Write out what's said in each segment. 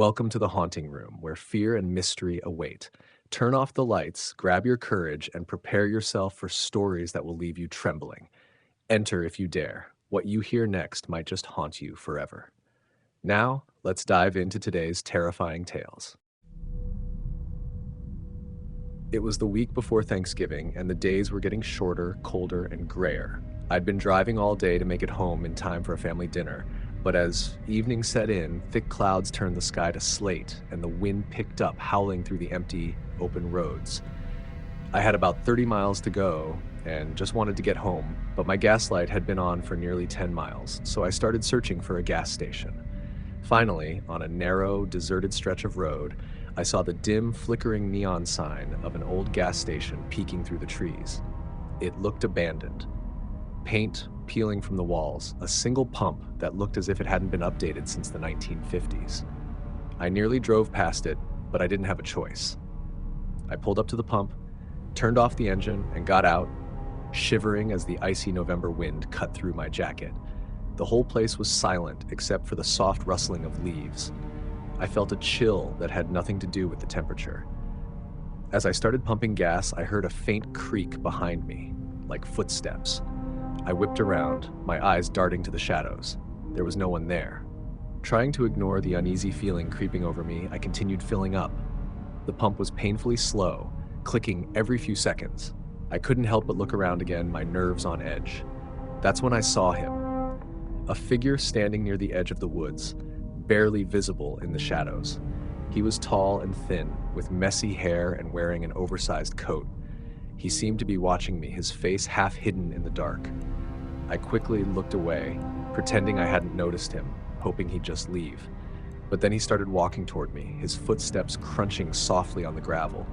Welcome to the haunting room, where fear and mystery await. Turn off the lights, grab your courage, and prepare yourself for stories that will leave you trembling. Enter if you dare. What you hear next might just haunt you forever. Now, let's dive into today's terrifying tales. It was the week before Thanksgiving, and the days were getting shorter, colder, and grayer. I'd been driving all day to make it home in time for a family dinner, but as evening set in, thick clouds turned the sky to slate, and the wind picked up, howling through the empty, open roads. I had about 30 miles to go and just wanted to get home, but my gas light had been on for nearly 10 miles, so I started searching for a gas station. Finally, on a narrow, deserted stretch of road, I saw the dim, flickering neon sign of an old gas station peeking through the trees. It looked abandoned. Paint peeling from the walls, a single pump that looked as if it hadn't been updated since the 1950s. I nearly drove past it, but I didn't have a choice. I pulled up to the pump, turned off the engine, and got out, shivering as the icy November wind cut through my jacket. The whole place was silent except for the soft rustling of leaves. I felt a chill that had nothing to do with the temperature. As I started pumping gas, I heard a faint creak behind me, like footsteps. I whipped around, my eyes darting to the shadows. There was no one there. Trying to ignore the uneasy feeling creeping over me, I continued filling up. The pump was painfully slow, clicking every few seconds. I couldn't help but look around again, my nerves on edge. That's when I saw him. A figure standing near the edge of the woods, barely visible in the shadows. He was tall and thin, with messy hair and wearing an oversized coat. He seemed to be watching me, his face half hidden in the dark. I quickly looked away, pretending I hadn't noticed him, hoping he'd just leave. But then he started walking toward me, his footsteps crunching softly on the gravel.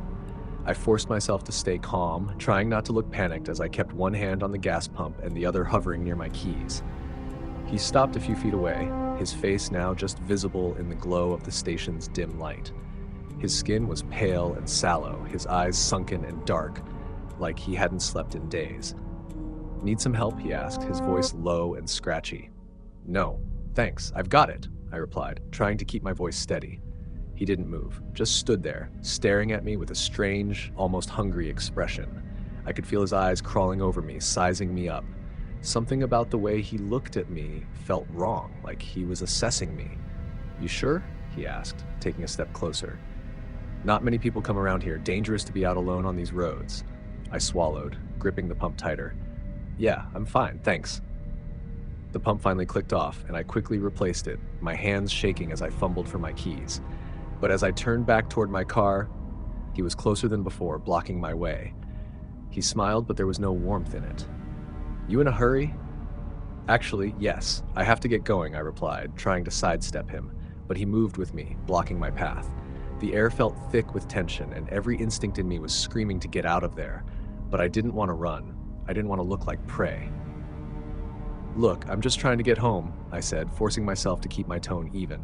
I forced myself to stay calm, trying not to look panicked as I kept one hand on the gas pump and the other hovering near my keys. He stopped a few feet away, his face now just visible in the glow of the station's dim light. His skin was pale and sallow, his eyes sunken and dark, like he hadn't slept in days. "Need some help?" he asked, his voice low and scratchy. "No, thanks, I've got it," I replied, trying to keep my voice steady. He didn't move, just stood there, staring at me with a strange, almost hungry expression. I could feel his eyes crawling over me, sizing me up. Something about the way he looked at me felt wrong, like he was assessing me. "You sure?" he asked, taking a step closer. "Not many people come around here. Dangerous to be out alone on these roads." I swallowed, gripping the pump tighter. "Yeah, I'm fine, thanks." The pump finally clicked off, and I quickly replaced it, my hands shaking as I fumbled for my keys. But as I turned back toward my car, he was closer than before, blocking my way. He smiled, but there was no warmth in it. "You in a hurry?" "Actually, yes. I have to get going," I replied, trying to sidestep him, but he moved with me, blocking my path. The air felt thick with tension, and every instinct in me was screaming to get out of there, but I didn't want to run. I didn't want to look like prey. "Look, I'm just trying to get home," I said, forcing myself to keep my tone even.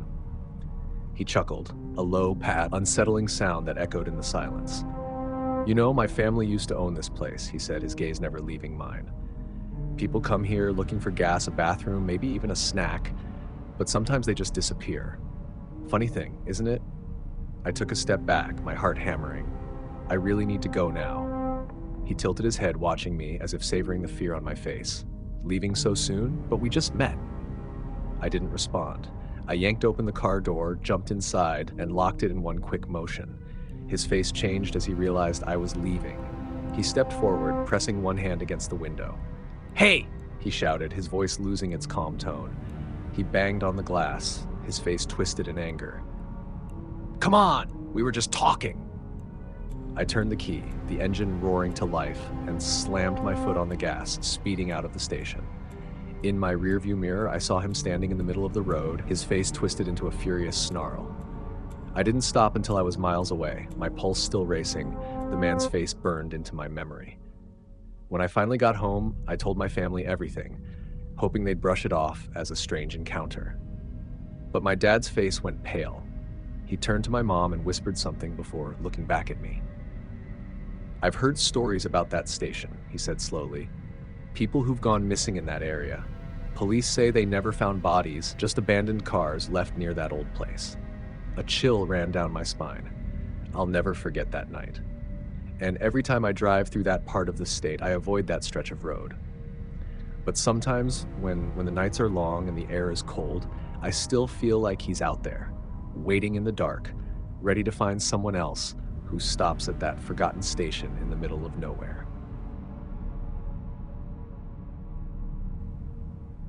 He chuckled, a low, pat, unsettling sound that echoed in the silence. "You know, my family used to own this place," he said, his gaze never leaving mine. "People come here looking for gas, a bathroom, maybe even a snack, but sometimes they just disappear. Funny thing, isn't it?" I took a step back, my heart hammering. "I really need to go now." He tilted his head, watching me as if savoring the fear on my face. "Leaving so soon? But we just met." I didn't respond. I yanked open the car door, jumped inside, and locked it in one quick motion. His face changed as he realized I was leaving. He stepped forward, pressing one hand against the window. "Hey!" he shouted, his voice losing its calm tone. He banged on the glass, his face twisted in anger. "Come on! We were just talking!" I turned the key, the engine roaring to life, and slammed my foot on the gas, speeding out of the station. In my rearview mirror, I saw him standing in the middle of the road, his face twisted into a furious snarl. I didn't stop until I was miles away, my pulse still racing, the man's face burned into my memory. When I finally got home, I told my family everything, hoping they'd brush it off as a strange encounter. But my dad's face went pale. He turned to my mom and whispered something before looking back at me. "I've heard stories about that station," he said slowly. "People who've gone missing in that area. Police say they never found bodies, just abandoned cars left near that old place." A chill ran down my spine. I'll never forget that night. And every time I drive through that part of the state, I avoid that stretch of road. But sometimes, when the nights are long and the air is cold, I still feel like he's out there, waiting in the dark, ready to find someone else who stops at that forgotten station in the middle of nowhere.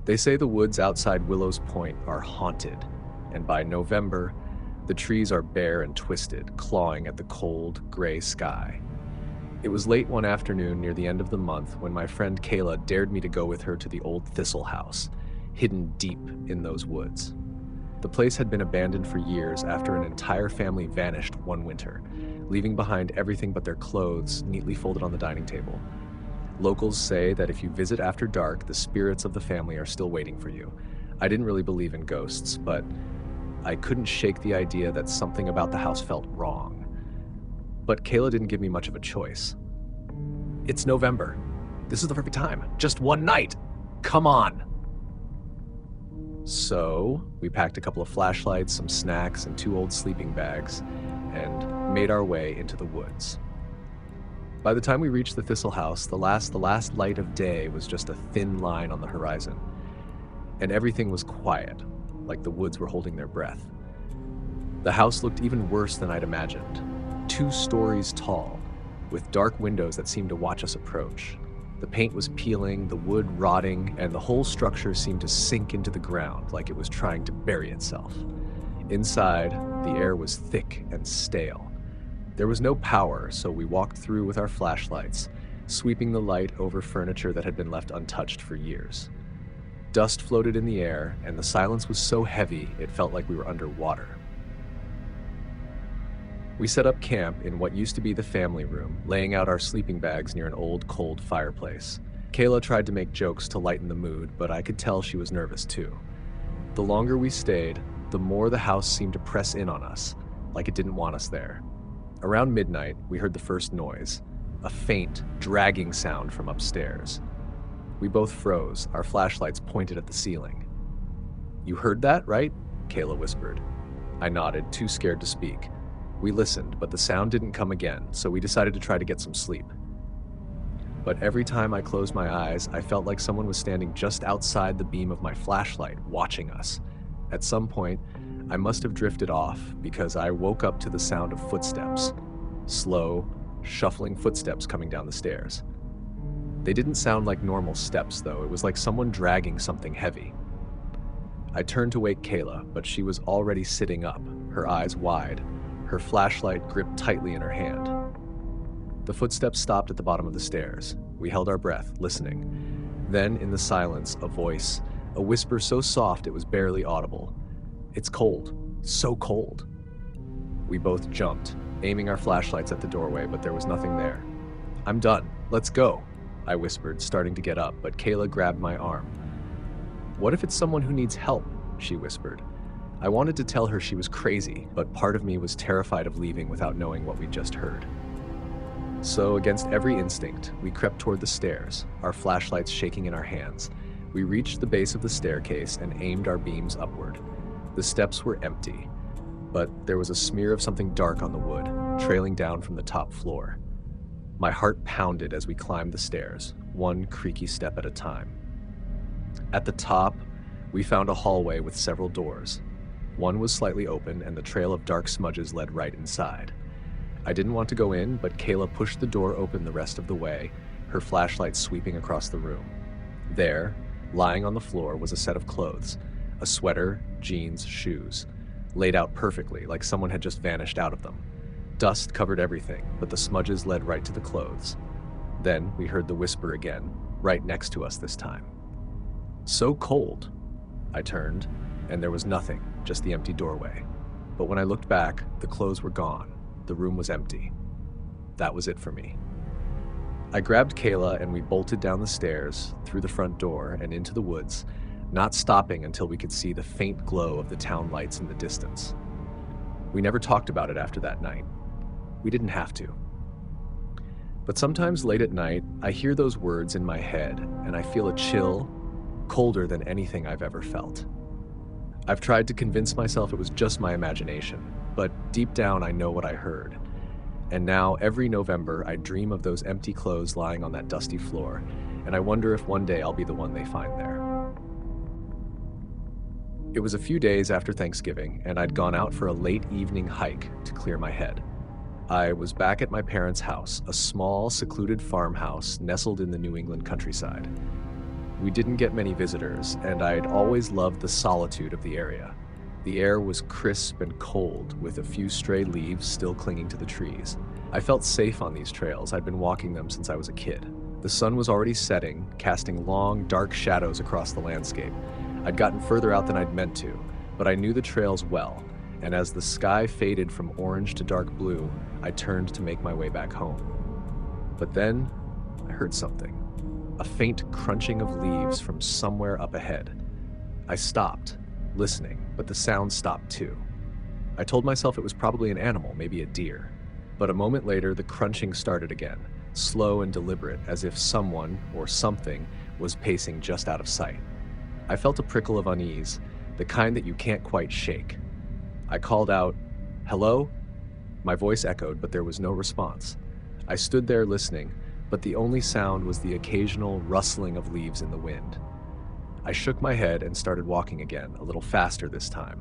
They say the woods outside Willow's Point are haunted, and by November, the trees are bare and twisted, clawing at the cold, gray sky. It was late one afternoon near the end of the month when my friend Kayla dared me to go with her to the old Thistle House, hidden deep in those woods. The place had been abandoned for years after an entire family vanished one winter, leaving behind everything but their clothes neatly folded on the dining table. Locals say that if you visit after dark, the spirits of the family are still waiting for you. I didn't really believe in ghosts, but I couldn't shake the idea that something about the house felt wrong. But Kayla didn't give me much of a choice. It's November. This is the perfect time. Just one night. Come on. So we packed a couple of flashlights, some snacks, and 2 old sleeping bags, and made our way into the woods. By the time we reached the Thistle House, the last light of day was just a thin line on the horizon, and everything was quiet, like the woods were holding their breath. The house looked even worse than I'd imagined. 2 stories tall, with dark windows that seemed to watch us approach. The paint was peeling, the wood rotting, and the whole structure seemed to sink into the ground like it was trying to bury itself. Inside, the air was thick and stale. There was no power, so we walked through with our flashlights, sweeping the light over furniture that had been left untouched for years. Dust floated in the air, and the silence was so heavy it felt like we were underwater. We set up camp in what used to be the family room, laying out our sleeping bags near an old, cold fireplace. Kayla tried to make jokes to lighten the mood, but I could tell she was nervous too. The longer we stayed, the more the house seemed to press in on us, like it didn't want us there. Around midnight, we heard the first noise, a faint, dragging sound from upstairs. We both froze, our flashlights pointed at the ceiling. "You heard that, right?" Kayla whispered. I nodded, too scared to speak. We listened, but the sound didn't come again, so we decided to try to get some sleep. But every time I closed my eyes, I felt like someone was standing just outside the beam of my flashlight, watching us. At some point, I must have drifted off because I woke up to the sound of footsteps. Slow, shuffling footsteps coming down the stairs. They didn't sound like normal steps, though. It was like someone dragging something heavy. I turned to wake Kayla, but she was already sitting up, her eyes wide, her flashlight gripped tightly in her hand. The footsteps stopped at the bottom of the stairs. We held our breath, listening. Then, in the silence, a voice, a whisper so soft it was barely audible. "It's cold. So cold." We both jumped, aiming our flashlights at the doorway, but there was nothing there. "I'm done. Let's go," I whispered, starting to get up, but Kayla grabbed my arm. "What if it's someone who needs help?" she whispered. I wanted to tell her she was crazy, but part of me was terrified of leaving without knowing what we'd just heard. So, against every instinct, we crept toward the stairs, our flashlights shaking in our hands. We reached the base of the staircase and aimed our beams upward. The steps were empty, but there was a smear of something dark on the wood, trailing down from the top floor. My heart pounded as we climbed the stairs, one creaky step at a time. At the top, we found a hallway with several doors. One was slightly open, and the trail of dark smudges led right inside. I didn't want to go in, but Kayla pushed the door open the rest of the way, her flashlight sweeping across the room. There, lying on the floor, was a set of clothes, a sweater, jeans, shoes, laid out perfectly, like someone had just vanished out of them. Dust covered everything, but the smudges led right to the clothes. Then we heard the whisper again, right next to us this time. "So cold." I turned, and there was nothing, just the empty doorway. But when I looked back, the clothes were gone. The room was empty. That was it for me. I grabbed Kayla and we bolted down the stairs, through the front door, and into the woods, not stopping until we could see the faint glow of the town lights in the distance. We never talked about it after that night. We didn't have to. But sometimes late at night, I hear those words in my head, and I feel a chill, colder than anything I've ever felt. I've tried to convince myself it was just my imagination, but deep down I know what I heard. And now, every November, I dream of those empty clothes lying on that dusty floor, and I wonder if one day I'll be the one they find there. It was a few days after Thanksgiving, and I'd gone out for a late evening hike to clear my head. I was back at my parents' house, a small, secluded farmhouse nestled in the New England countryside. We didn't get many visitors, and I'd always loved the solitude of the area. The air was crisp and cold, with a few stray leaves still clinging to the trees. I felt safe on these trails. I'd been walking them since I was a kid. The sun was already setting, casting long, dark shadows across the landscape. I'd gotten further out than I'd meant to, but I knew the trails well, and as the sky faded from orange to dark blue, I turned to make my way back home. But then, I heard something. A faint crunching of leaves from somewhere up ahead. I stopped, listening, but the sound stopped too. I told myself it was probably an animal, maybe a deer. But a moment later, the crunching started again, slow and deliberate, as if someone, or something, was pacing just out of sight. I felt a prickle of unease, the kind that you can't quite shake. I called out, "Hello?" My voice echoed, but there was no response. I stood there listening, but the only sound was the occasional rustling of leaves in the wind. I shook my head and started walking again, a little faster this time.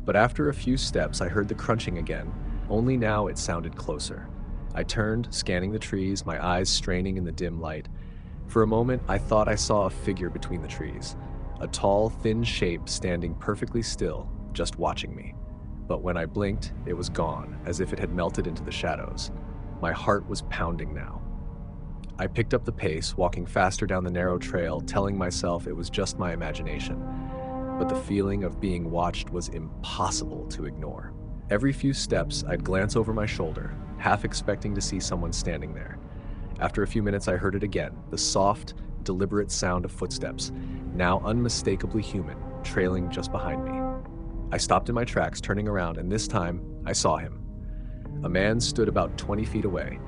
But after a few steps, I heard the crunching again, only now it sounded closer. I turned, scanning the trees, my eyes straining in the dim light. For a moment, I thought I saw a figure between the trees, a tall, thin shape standing perfectly still, just watching me. But when I blinked, it was gone, as if it had melted into the shadows. My heart was pounding now. I picked up the pace, walking faster down the narrow trail, telling myself it was just my imagination. But the feeling of being watched was impossible to ignore. Every few steps, I'd glance over my shoulder, half expecting to see someone standing there. After a few minutes, I heard it again, the soft, deliberate sound of footsteps, now unmistakably human, trailing just behind me. I stopped in my tracks, turning around, and this time, I saw him. A man stood about 20 feet away,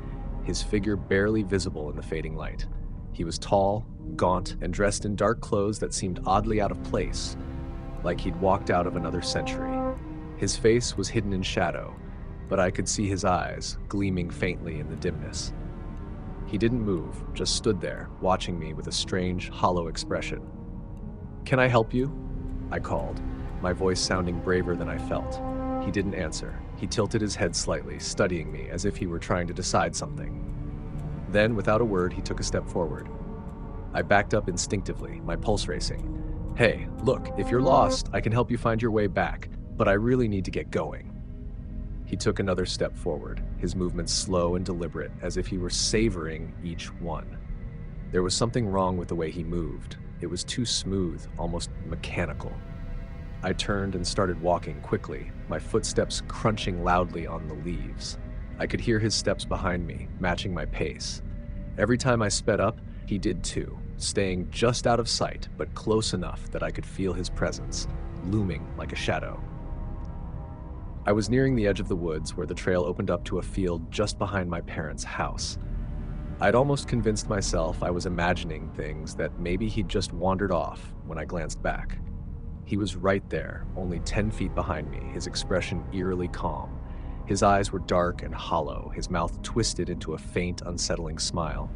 his figure barely visible in the fading light. He was tall, gaunt, and dressed in dark clothes that seemed oddly out of place, like he'd walked out of another century. His face was hidden in shadow, but I could see his eyes, gleaming faintly in the dimness. He didn't move, just stood there, watching me with a strange, hollow expression. "Can I help you?" I called, my voice sounding braver than I felt. He didn't answer. He tilted his head slightly, studying me as if he were trying to decide something. Then, without a word, he took a step forward. I backed up instinctively, my pulse racing. "Hey, look, if you're lost, I can help you find your way back, but I really need to get going." He took another step forward, his movements slow and deliberate, as if he were savoring each one. There was something wrong with the way he moved. It was too smooth, almost mechanical. I turned and started walking quickly, my footsteps crunching loudly on the leaves. I could hear his steps behind me, matching my pace. Every time I sped up, he did too, staying just out of sight, but close enough that I could feel his presence, looming like a shadow. I was nearing the edge of the woods where the trail opened up to a field just behind my parents' house. I'd almost convinced myself I was imagining things, that maybe he'd just wandered off when I glanced back. He was right there, only 10 feet behind me, his expression eerily calm. His eyes were dark and hollow, his mouth twisted into a faint, unsettling smile.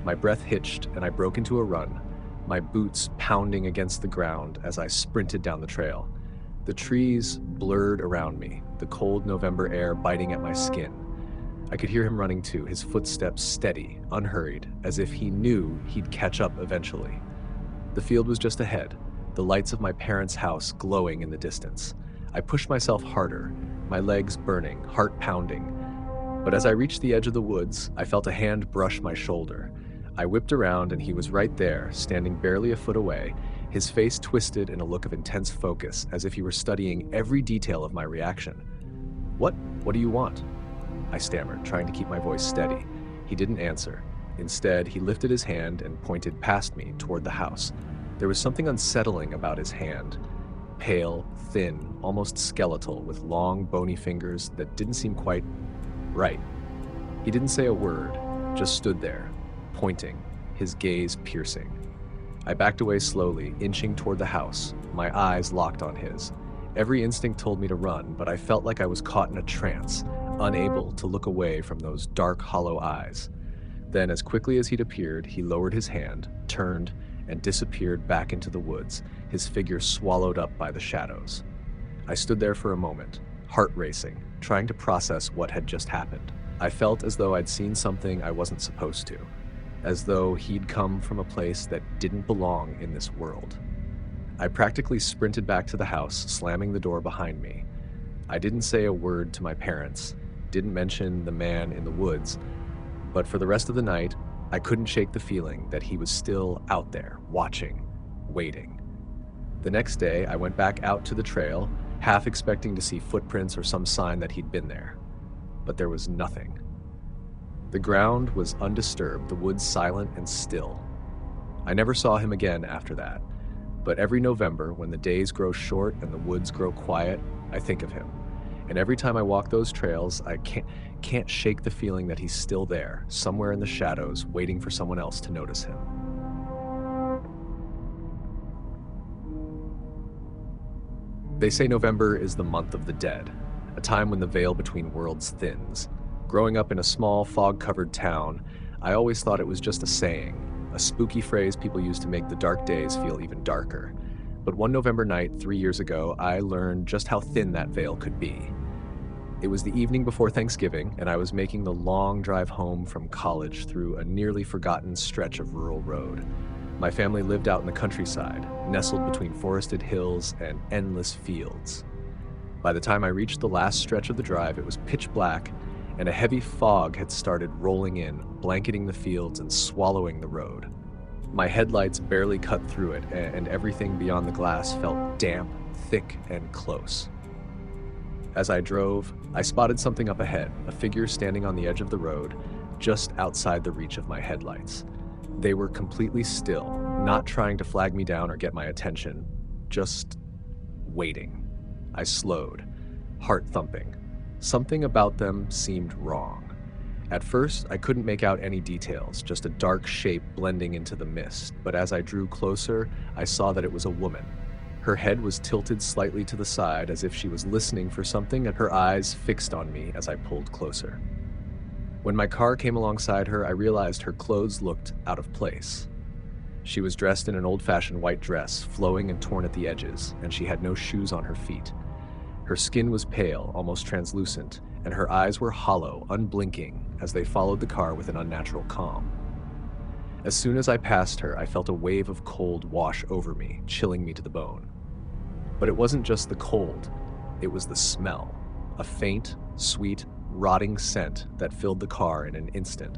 My breath hitched, and I broke into a run, my boots pounding against the ground as I sprinted down the trail. The trees blurred around me, the cold November air biting at my skin. I could hear him running too, his footsteps steady, unhurried, as if he knew he'd catch up eventually. The field was just ahead, the lights of my parents' house glowing in the distance. I pushed myself harder, my legs burning, heart pounding. But as I reached the edge of the woods, I felt a hand brush my shoulder. I whipped around and he was right there, standing barely a foot away, his face twisted in a look of intense focus, as if he were studying every detail of my reaction. What do you want?" I stammered, trying to keep my voice steady. He didn't answer. Instead, he lifted his hand and pointed past me toward the house. There was something unsettling about his hand. Pale, thin, almost skeletal, with long, bony fingers that didn't seem quite right. He didn't say a word, just stood there, pointing, his gaze piercing. I backed away slowly, inching toward the house, my eyes locked on his. Every instinct told me to run, but I felt like I was caught in a trance, unable to look away from those dark, hollow eyes. Then, as quickly as he'd appeared, he lowered his hand, turned, and disappeared back into the woods, his figure swallowed up by the shadows. I stood there for a moment, heart racing, trying to process what had just happened. I felt as though I'd seen something I wasn't supposed to, as though he'd come from a place that didn't belong in this world. I practically sprinted back to the house, slamming the door behind me. I didn't say a word to my parents, didn't mention the man in the woods, but for the rest of the night, I couldn't shake the feeling that he was still out there, watching, waiting. The next day, I went back out to the trail, half expecting to see footprints or some sign that he'd been there. But there was nothing. The ground was undisturbed, the woods silent and still. I never saw him again after that, but every November, when the days grow short and the woods grow quiet, I think of him. And every time I walk those trails, I can't shake the feeling that he's still there, somewhere in the shadows, waiting for someone else to notice him. They say November is the month of the dead, a time when the veil between worlds thins. Growing up in a small, fog-covered town, I always thought it was just a saying, a spooky phrase people use to make the dark days feel even darker. But one November night 3 years ago, I learned just how thin that veil could be. It was the evening before Thanksgiving, and I was making the long drive home from college through a nearly forgotten stretch of rural road. My family lived out in the countryside, nestled between forested hills and endless fields. By the time I reached the last stretch of the drive, it was pitch black, and a heavy fog had started rolling in, blanketing the fields and swallowing the road. My headlights barely cut through it, and everything beyond the glass felt damp, thick, and close. As I drove, I spotted something up ahead, a figure standing on the edge of the road, just outside the reach of my headlights. They were completely still, not trying to flag me down or get my attention, just waiting. I slowed, heart thumping. Something about them seemed wrong. At first, I couldn't make out any details, just a dark shape blending into the mist, but as I drew closer, I saw that it was a woman. Her head was tilted slightly to the side as if she was listening for something, and her eyes fixed on me as I pulled closer. When my car came alongside her, I realized her clothes looked out of place. She was dressed in an old-fashioned white dress, flowing and torn at the edges, and she had no shoes on her feet. Her skin was pale, almost translucent, and her eyes were hollow, unblinking, as they followed the car with an unnatural calm. As soon as I passed her, I felt a wave of cold wash over me, chilling me to the bone. But it wasn't just the cold, it was the smell, a faint, sweet, rotting scent that filled the car in an instant.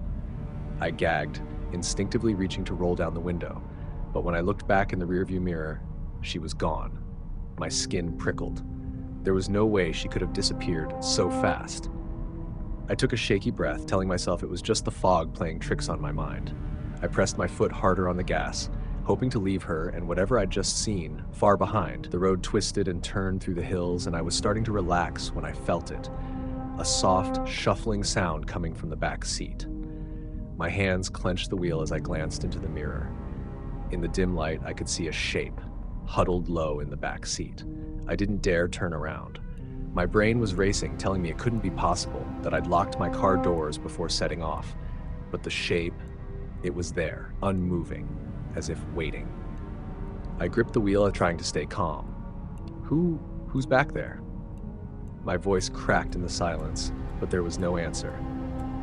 I gagged, instinctively reaching to roll down the window, but when I looked back in the rearview mirror, she was gone. My skin prickled. There was no way she could have disappeared so fast. I took a shaky breath, telling myself it was just the fog playing tricks on my mind. I pressed my foot harder on the gas, hoping to leave her and whatever I'd just seen far behind. The road twisted and turned through the hills, and I was starting to relax when I felt it. A soft, shuffling sound coming from the back seat. My hands clenched the wheel as I glanced into the mirror. In the dim light, I could see a shape, huddled low in the back seat. I didn't dare turn around. My brain was racing, telling me it couldn't be possible, that I'd locked my car doors before setting off. But the shape, it was there, unmoving, as if waiting. I gripped the wheel, trying to stay calm. Who's back there? My voice cracked in the silence, but there was no answer.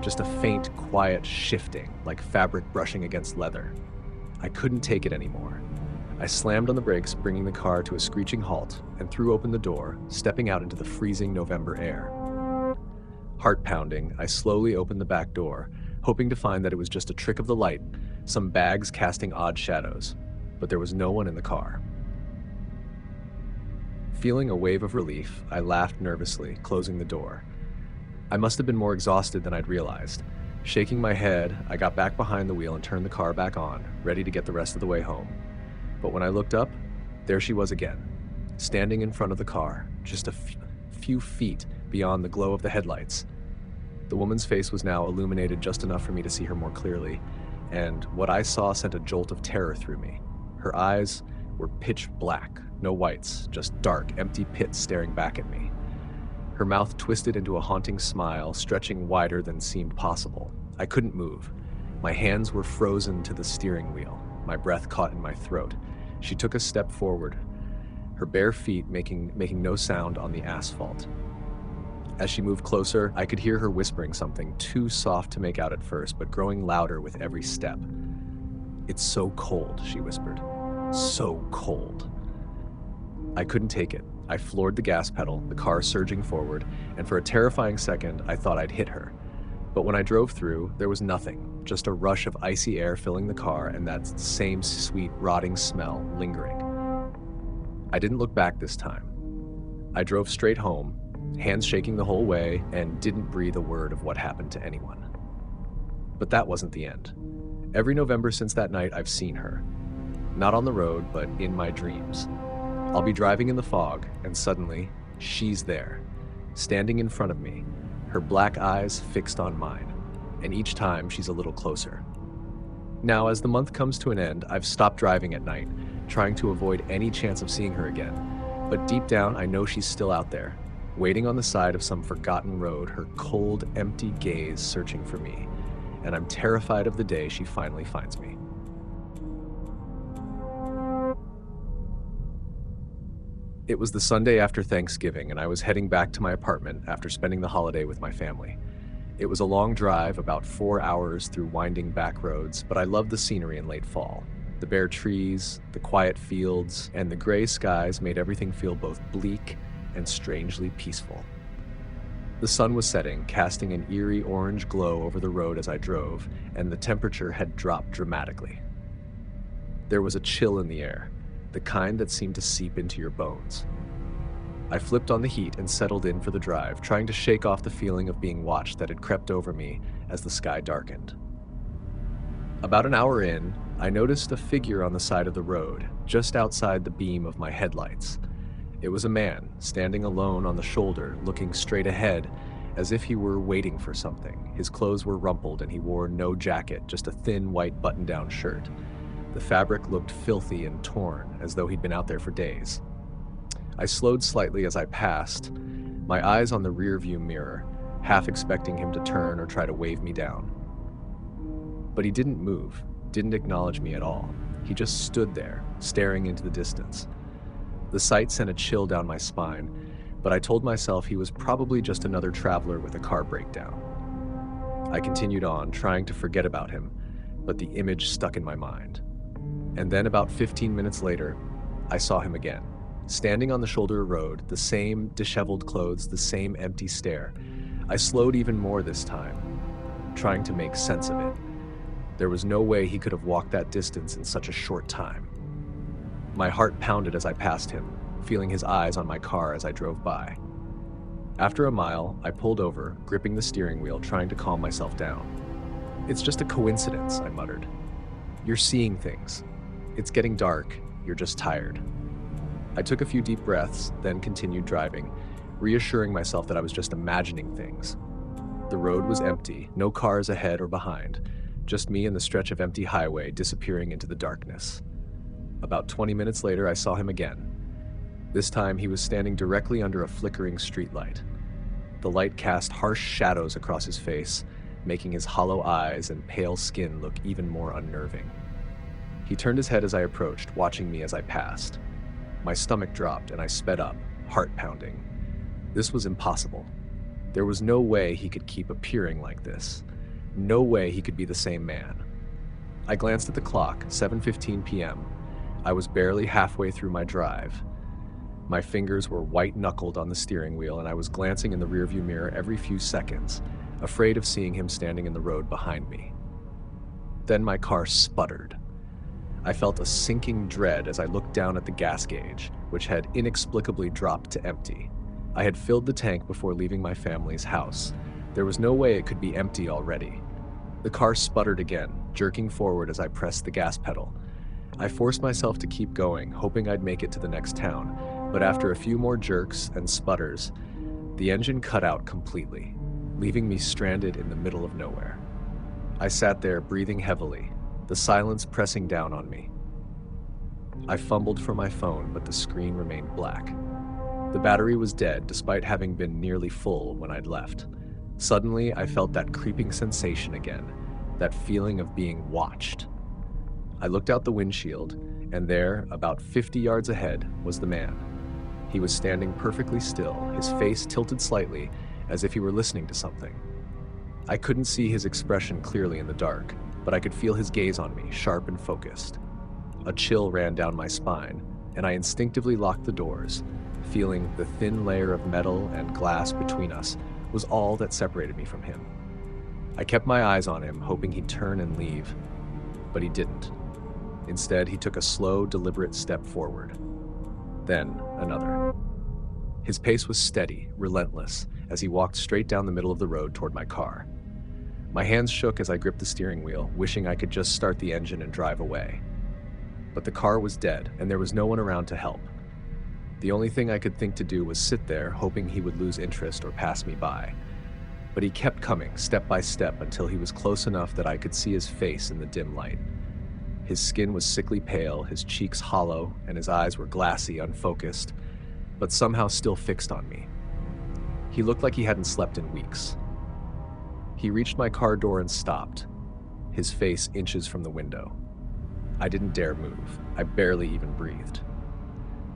Just a faint, quiet shifting, like fabric brushing against leather. I couldn't take it anymore. I slammed on the brakes, bringing the car to a screeching halt, and threw open the door, stepping out into the freezing November air. Heart pounding, I slowly opened the back door, hoping to find that it was just a trick of the light, some bags casting odd shadows, but there was no one in the car. Feeling a wave of relief, I laughed nervously, closing the door. I must have been more exhausted than I'd realized. Shaking my head, I got back behind the wheel and turned the car back on, ready to get the rest of the way home. But when I looked up, there she was again, standing in front of the car, just a few feet beyond the glow of the headlights. The woman's face was now illuminated just enough for me to see her more clearly, and what I saw sent a jolt of terror through me. Her eyes were pitch black, no whites, just dark, empty pits staring back at me. Her mouth twisted into a haunting smile, stretching wider than seemed possible. I couldn't move. My hands were frozen to the steering wheel, my breath caught in my throat. She took a step forward, her bare feet making no sound on the asphalt. As she moved closer, I could hear her whispering something, too soft to make out at first, but growing louder with every step. "It's so cold," she whispered. "So cold." I couldn't take it. I floored the gas pedal, the car surging forward, and for a terrifying second, I thought I'd hit her. But when I drove through, there was nothing, just a rush of icy air filling the car and that same sweet, rotting smell lingering. I didn't look back this time. I drove straight home, hands shaking the whole way, and didn't breathe a word of what happened to anyone. But that wasn't the end. Every November since that night, I've seen her. Not on the road, but in my dreams. I'll be driving in the fog, and suddenly, she's there, standing in front of me, her black eyes fixed on mine, and each time she's a little closer. Now, as the month comes to an end, I've stopped driving at night, trying to avoid any chance of seeing her again. But deep down, I know she's still out there, waiting on the side of some forgotten road, her cold, empty gaze searching for me, and I'm terrified of the day she finally finds me. It was the Sunday after Thanksgiving, and I was heading back to my apartment after spending the holiday with my family. It was a long drive, about 4 hours through winding back roads, but I loved the scenery in late fall. The bare trees, the quiet fields, and the gray skies made everything feel both bleak and strangely peaceful. The sun was setting, casting an eerie orange glow over the road as I drove, and the temperature had dropped dramatically. There was a chill in the air, the kind that seemed to seep into your bones. I flipped on the heat and settled in for the drive, trying to shake off the feeling of being watched that had crept over me as the sky darkened. About an hour in, I noticed a figure on the side of the road, just outside the beam of my headlights. It was a man, standing alone on the shoulder, looking straight ahead, as if he were waiting for something. His clothes were rumpled and he wore no jacket, just a thin white button-down shirt. The fabric looked filthy and torn, as though he'd been out there for days. I slowed slightly as I passed, my eyes on the rearview mirror, half expecting him to turn or try to wave me down. But he didn't move, didn't acknowledge me at all. He just stood there, staring into the distance. The sight sent a chill down my spine, but I told myself he was probably just another traveler with a car breakdown. I continued on, trying to forget about him, but the image stuck in my mind. And then about 15 minutes later, I saw him again, standing on the shoulder of the road, the same disheveled clothes, the same empty stare. I slowed even more this time, trying to make sense of it. There was no way he could have walked that distance in such a short time. My heart pounded as I passed him, feeling his eyes on my car as I drove by. After a mile, I pulled over, gripping the steering wheel, trying to calm myself down. "It's just a coincidence," I muttered. "You're seeing things. It's getting dark. You're just tired." I took a few deep breaths, then continued driving, reassuring myself that I was just imagining things. The road was empty, no cars ahead or behind, just me and the stretch of empty highway disappearing into the darkness. About 20 minutes later, I saw him again. This time, he was standing directly under a flickering streetlight. The light cast harsh shadows across his face, making his hollow eyes and pale skin look even more unnerving. He turned his head as I approached, watching me as I passed. My stomach dropped and I sped up, heart pounding. This was impossible. There was no way he could keep appearing like this. No way he could be the same man. I glanced at the clock, 7:15 p.m. I was barely halfway through my drive. My fingers were white-knuckled on the steering wheel, and I was glancing in the rearview mirror every few seconds, afraid of seeing him standing in the road behind me. Then my car sputtered. I felt a sinking dread as I looked down at the gas gauge, which had inexplicably dropped to empty. I had filled the tank before leaving my family's house. There was no way it could be empty already. The car sputtered again, jerking forward as I pressed the gas pedal. I forced myself to keep going, hoping I'd make it to the next town, but after a few more jerks and sputters, the engine cut out completely, leaving me stranded in the middle of nowhere. I sat there breathing heavily, the silence pressing down on me. I fumbled for my phone, but the screen remained black. The battery was dead despite having been nearly full when I'd left. Suddenly, I felt that creeping sensation again, that feeling of being watched. I looked out the windshield, and there, about 50 yards ahead, was the man. He was standing perfectly still, his face tilted slightly, as if he were listening to something. I couldn't see his expression clearly in the dark, but I could feel his gaze on me, sharp and focused. A chill ran down my spine, and I instinctively locked the doors, feeling the thin layer of metal and glass between us was all that separated me from him. I kept my eyes on him, hoping he'd turn and leave, but he didn't. Instead, he took a slow, deliberate step forward. Then another. His pace was steady, relentless, as he walked straight down the middle of the road toward my car. My hands shook as I gripped the steering wheel, wishing I could just start the engine and drive away. But the car was dead, and there was no one around to help. The only thing I could think to do was sit there, hoping he would lose interest or pass me by. But he kept coming, step by step, until he was close enough that I could see his face in the dim light. His skin was sickly pale, his cheeks hollow, and his eyes were glassy, unfocused, but somehow still fixed on me. He looked like he hadn't slept in weeks. He reached my car door and stopped, his face inches from the window. I didn't dare move. I barely even breathed.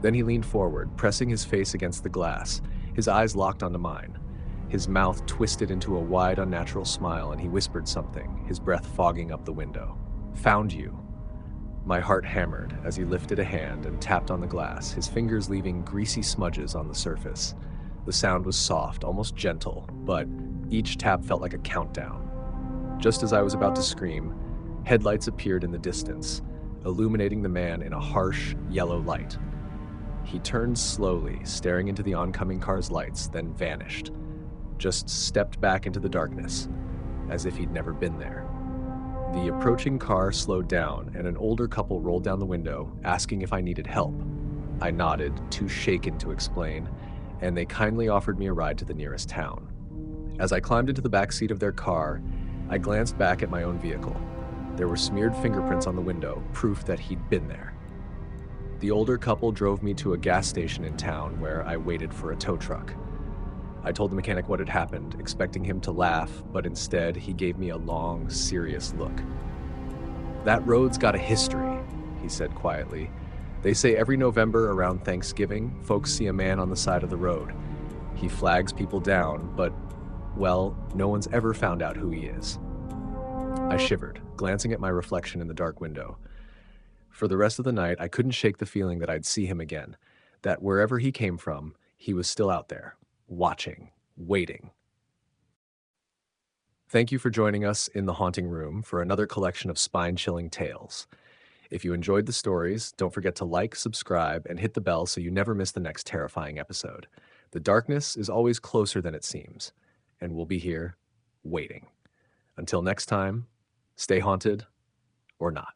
Then he leaned forward, pressing his face against the glass, his eyes locked onto mine. His mouth twisted into a wide, unnatural smile, and he whispered something, his breath fogging up the window. "Found you." My heart hammered as he lifted a hand and tapped on the glass, his fingers leaving greasy smudges on the surface. The sound was soft, almost gentle, but each tap felt like a countdown. Just as I was about to scream, headlights appeared in the distance, illuminating the man in a harsh, yellow light. He turned slowly, staring into the oncoming car's lights, then vanished. Just stepped back into the darkness, as if he'd never been there. The approaching car slowed down, and an older couple rolled down the window, asking if I needed help. I nodded, too shaken to explain, and they kindly offered me a ride to the nearest town. As I climbed into the back seat of their car, I glanced back at my own vehicle. There were smeared fingerprints on the window, proof that he'd been there. The older couple drove me to a gas station in town where I waited for a tow truck. I told the mechanic what had happened, expecting him to laugh, but instead he gave me a long, serious look. "That road's got a history," he said quietly. "They say every November around Thanksgiving, folks see a man on the side of the road. He flags people down, but, well, no one's ever found out who he is." I shivered, glancing at my reflection in the dark window. For the rest of the night, I couldn't shake the feeling that I'd see him again, that wherever he came from, he was still out there, watching, waiting. Thank you for joining us in the Haunting Room for another collection of spine-chilling tales. If you enjoyed the stories, don't forget to like, subscribe, and hit the bell so you never miss the next terrifying episode. The darkness is always closer than it seems, and we'll be here, waiting. Until next time, stay haunted or not.